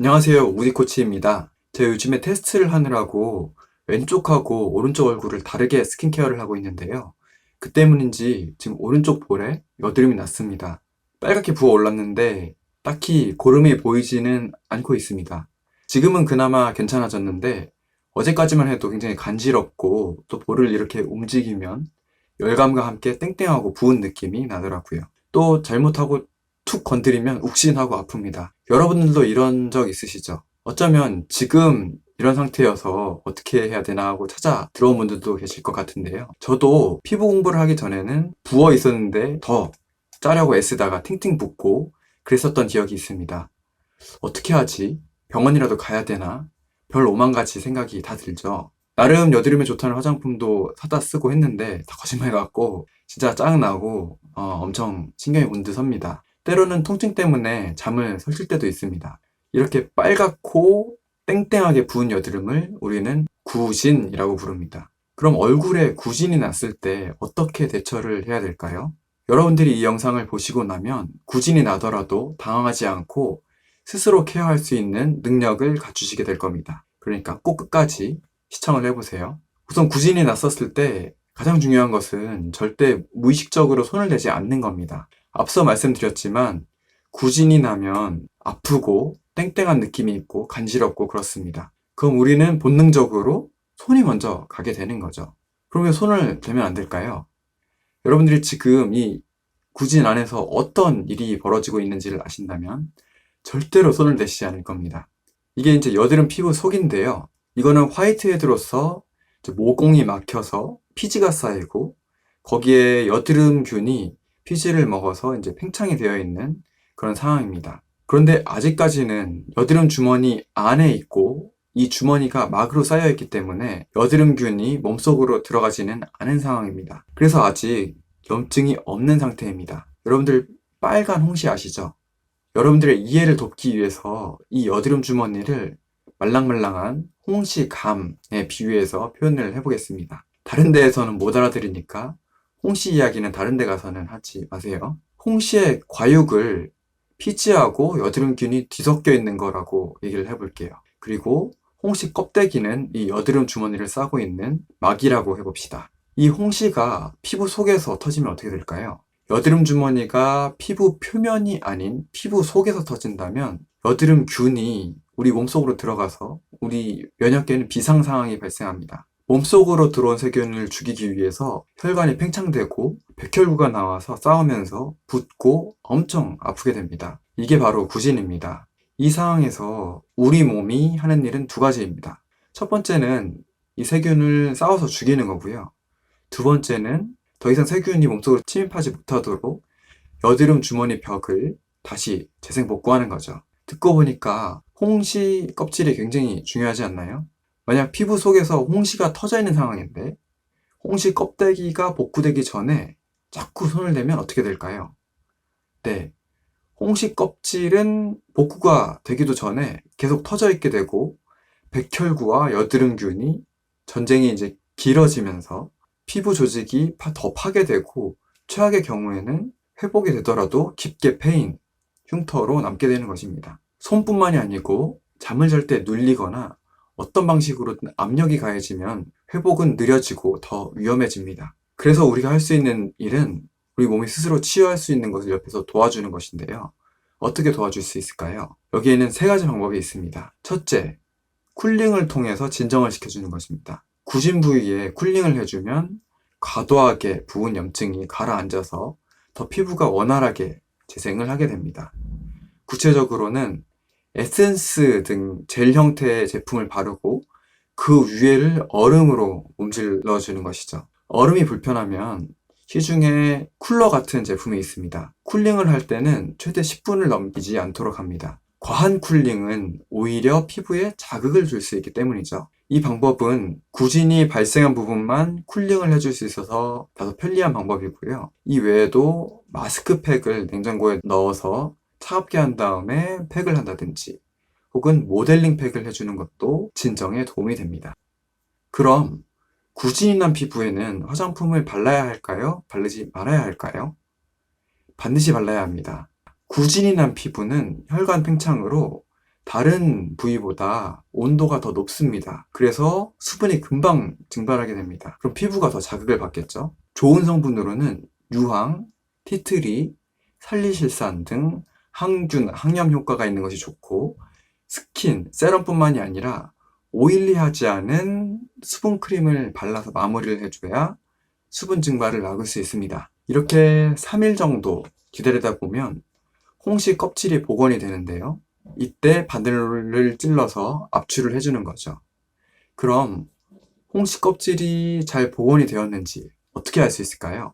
안녕하세요. 우디 코치입니다. 제가 요즘에 테스트를 하느라고 왼쪽하고 오른쪽 얼굴을 다르게 스킨케어를 하고 있는데요. 그 때문인지 지금 오른쪽 볼에 여드름이 났습니다. 빨갛게 부어 올랐는데 딱히 고름이 보이지는 않고 있습니다. 지금은 그나마 괜찮아졌는데 어제까지만 해도 굉장히 간지럽고 또 볼을 이렇게 움직이면 열감과 함께 땡땡하고 부은 느낌이 나더라고요. 또 잘못하고 툭 건드리면 욱신하고 아픕니다. 여러분들도 이런 적 있으시죠? 어쩌면 지금 이런 상태여서 어떻게 해야 되나 하고 찾아 들어온 분들도 계실 것 같은데요. 저도 피부 공부를 하기 전에는 부어 있었는데 더 짜려고 애쓰다가 팅팅 붓고 그랬었던 기억이 있습니다. 어떻게 하지? 병원이라도 가야 되나? 별 오만 가지 생각이 다 들죠. 나름 여드름에 좋다는 화장품도 사다 쓰고 했는데 다 거짓말 같고 진짜 짜증나고 엄청 신경이 곤두섭니다. 때로는 통증 때문에 잠을 설칠 때도 있습니다. 이렇게 빨갛고 땡땡하게 부은 여드름을 우리는 구진이라고 부릅니다. 그럼 얼굴에 구진이 났을 때 어떻게 대처를 해야 될까요? 여러분들이 이 영상을 보시고 나면 구진이 나더라도 당황하지 않고 스스로 케어할 수 있는 능력을 갖추시게 될 겁니다. 그러니까 꼭 끝까지 시청을 해보세요. 우선 구진이 났었을 때 가장 중요한 것은 절대 무의식적으로 손을 대지 않는 겁니다. 앞서 말씀드렸지만 구진이 나면 아프고 땡땡한 느낌이 있고 간지럽고 그렇습니다. 그럼 우리는 본능적으로 손이 먼저 가게 되는 거죠. 그러면 손을 대면 안 될까요? 여러분들이 지금 이 구진 안에서 어떤 일이 벌어지고 있는지를 아신다면 절대로 손을 대시지 않을 겁니다. 이게 이제 여드름 피부 속인데요. 이거는 화이트헤드로서 모공이 막혀서 피지가 쌓이고 거기에 여드름균이 피지를 먹어서 이제 팽창이 되어 있는 그런 상황입니다. 그런데 아직까지는 여드름 주머니 안에 있고 이 주머니가 막으로 쌓여 있기 때문에 여드름균이 몸속으로 들어가지는 않은 상황입니다. 그래서 아직 염증이 없는 상태입니다. 여러분들 빨간 홍시 아시죠? 여러분들의 이해를 돕기 위해서 이 여드름 주머니를 말랑말랑한 홍시감에 비유해서 표현을 해보겠습니다. 다른 데에서는 못 알아들으니까 홍시 이야기는 다른 데 가서는 하지 마세요. 홍시의 과육을 피지하고 여드름균이 뒤섞여 있는 거라고 얘기를 해볼게요. 그리고 홍시 껍데기는 이 여드름 주머니를 싸고 있는 막이라고 해봅시다. 이 홍시가 피부 속에서 터지면 어떻게 될까요? 여드름 주머니가 피부 표면이 아닌 피부 속에서 터진다면 여드름균이 우리 몸속으로 들어가서 우리 면역계에는 비상 상황이 발생합니다. 몸속으로 들어온 세균을 죽이기 위해서 혈관이 팽창되고 백혈구가 나와서 싸우면서 붓고 엄청 아프게 됩니다. 이게 바로 구진입니다. 이 상황에서 우리 몸이 하는 일은 두 가지입니다. 첫 번째는 이 세균을 싸워서 죽이는 거고요. 두 번째는 더 이상 세균이 몸속으로 침입하지 못하도록 여드름 주머니 벽을 다시 재생복구하는 거죠. 듣고 보니까 홍시 껍질이 굉장히 중요하지 않나요? 만약 피부 속에서 홍시가 터져 있는 상황인데 홍시 껍데기가 복구되기 전에 자꾸 손을 대면 어떻게 될까요? 네, 홍시 껍질은 복구가 되기도 전에 계속 터져 있게 되고 백혈구와 여드름균이 전쟁이 이제 길어지면서 피부 조직이 더 파괴되고 최악의 경우에는 회복이 되더라도 깊게 패인 흉터로 남게 되는 것입니다. 손뿐만이 아니고 잠을 잘 때 눌리거나 어떤 방식으로든 압력이 가해지면 회복은 느려지고 더 위험해집니다. 그래서 우리가 할 수 있는 일은 우리 몸이 스스로 치유할 수 있는 것을 옆에서 도와주는 것인데요. 어떻게 도와줄 수 있을까요? 여기에는 세 가지 방법이 있습니다. 첫째, 쿨링을 통해서 진정을 시켜주는 것입니다. 구진 부위에 쿨링을 해주면 과도하게 부은 염증이 가라앉아서 더 피부가 원활하게 재생을 하게 됩니다. 구체적으로는 에센스 등 젤 형태의 제품을 바르고 그 위에를 얼음으로 문질러 주는 것이죠. 얼음이 불편하면 시중에 쿨러 같은 제품이 있습니다. 쿨링을 할 때는 최대 10분을 넘기지 않도록 합니다. 과한 쿨링은 오히려 피부에 자극을 줄 수 있기 때문이죠. 이 방법은 구진이 발생한 부분만 쿨링을 해줄 수 있어서 다소 편리한 방법이고요. 이 외에도 마스크팩을 냉장고에 넣어서 차갑게 한 다음에 팩을 한다든지 혹은 모델링 팩을 해주는 것도 진정에 도움이 됩니다. 그럼 구진이 난 피부에는 화장품을 발라야 할까요? 바르지 말아야 할까요? 반드시 발라야 합니다. 구진이 난 피부는 혈관 팽창으로 다른 부위보다 온도가 더 높습니다. 그래서 수분이 금방 증발하게 됩니다. 그럼 피부가 더 자극을 받겠죠. 좋은 성분으로는 유황, 티트리, 살리실산 등 항균, 항염 효과가 있는 것이 좋고, 스킨, 세럼뿐만이 아니라 오일리하지 않은 수분 크림을 발라서 마무리를 해줘야 수분 증발을 막을 수 있습니다. 이렇게 3일 정도 기다리다 보면 홍시 껍질이 복원이 되는데요. 이때 바늘을 찔러서 압출을 해주는 거죠. 그럼 홍시 껍질이 잘 복원이 되었는지 어떻게 알 수 있을까요?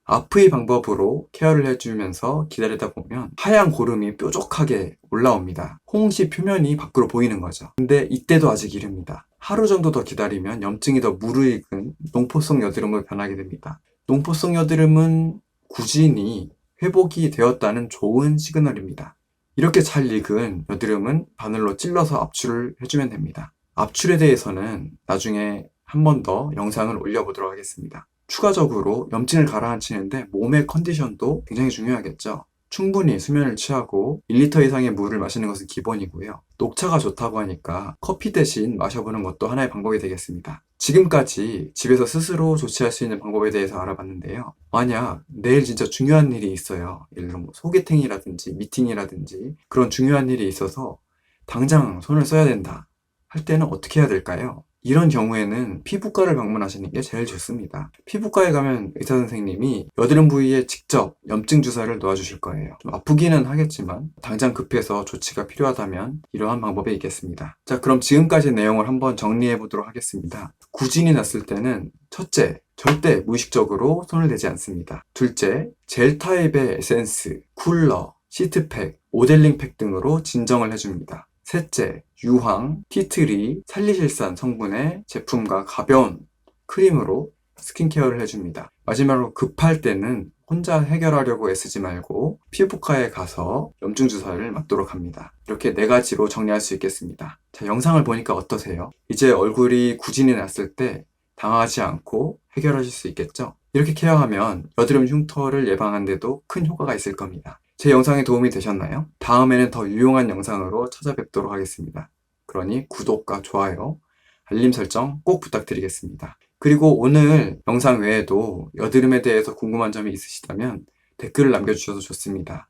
아프이 방법으로 케어를 해주면서 기다리다 보면 하얀 고름이 뾰족하게 올라옵니다. 홍시 표면이 밖으로 보이는 거죠. 근데 이때도 아직 이릅니다. 하루 정도 더 기다리면 염증이 더 무르익은 농포성 여드름으로 변하게 됩니다. 농포성 여드름은 구진이 회복이 되었다는 좋은 시그널입니다. 이렇게 잘 익은 여드름은 바늘로 찔러서 압출을 해주면 됩니다. 압출에 대해서는 나중에 한 번 더 영상을 올려보도록 하겠습니다. 추가적으로 염증을 가라앉히는데 몸의 컨디션도 굉장히 중요하겠죠. 충분히 수면을 취하고 1리터 이상의 물을 마시는 것은 기본이고요. 녹차가 좋다고 하니까 커피 대신 마셔보는 것도 하나의 방법이 되겠습니다. 지금까지 집에서 스스로 조치할 수 있는 방법에 대해서 알아봤는데요. 만약 내일 진짜 중요한 일이 있어요. 예를 들어 소개팅이라든지 미팅이라든지 그런 중요한 일이 있어서 당장 손을 써야 된다 할 때는 어떻게 해야 될까요? 이런 경우에는 피부과를 방문하시는 게 제일 좋습니다. 피부과에 가면 의사 선생님이 여드름 부위에 직접 염증 주사를 놓아주실 거예요. 좀 아프기는 하겠지만 당장 급해서 조치가 필요하다면 이러한 방법이 있겠습니다. 자, 그럼 지금까지 내용을 한번 정리해 보도록 하겠습니다. 구진이 났을 때는 첫째, 절대 무의식적으로 손을 대지 않습니다. 둘째, 젤 타입의 에센스, 쿨러, 시트팩, 모델링팩 등으로 진정을 해줍니다. 셋째, 유황, 티트리, 살리실산 성분의 제품과 가벼운 크림으로 스킨케어를 해줍니다. 마지막으로 급할 때는 혼자 해결하려고 애쓰지 말고 피부과에 가서 염증 주사를 맞도록 합니다. 이렇게 4가지로 정리할 수 있겠습니다. 자, 영상을 보니까 어떠세요? 이제 얼굴이 구진이 났을 때 당하지 않고 해결하실 수 있겠죠? 이렇게 케어하면 여드름 흉터를 예방하는 데도 큰 효과가 있을 겁니다. 제 영상이 도움이 되셨나요? 다음에는 더 유용한 영상으로 찾아뵙도록 하겠습니다. 그러니 구독과 좋아요, 알림 설정 꼭 부탁드리겠습니다. 그리고 오늘 영상 외에도 여드름에 대해서 궁금한 점이 있으시다면 댓글을 남겨주셔도 좋습니다.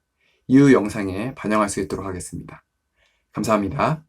이후 영상에 반영할 수 있도록 하겠습니다. 감사합니다.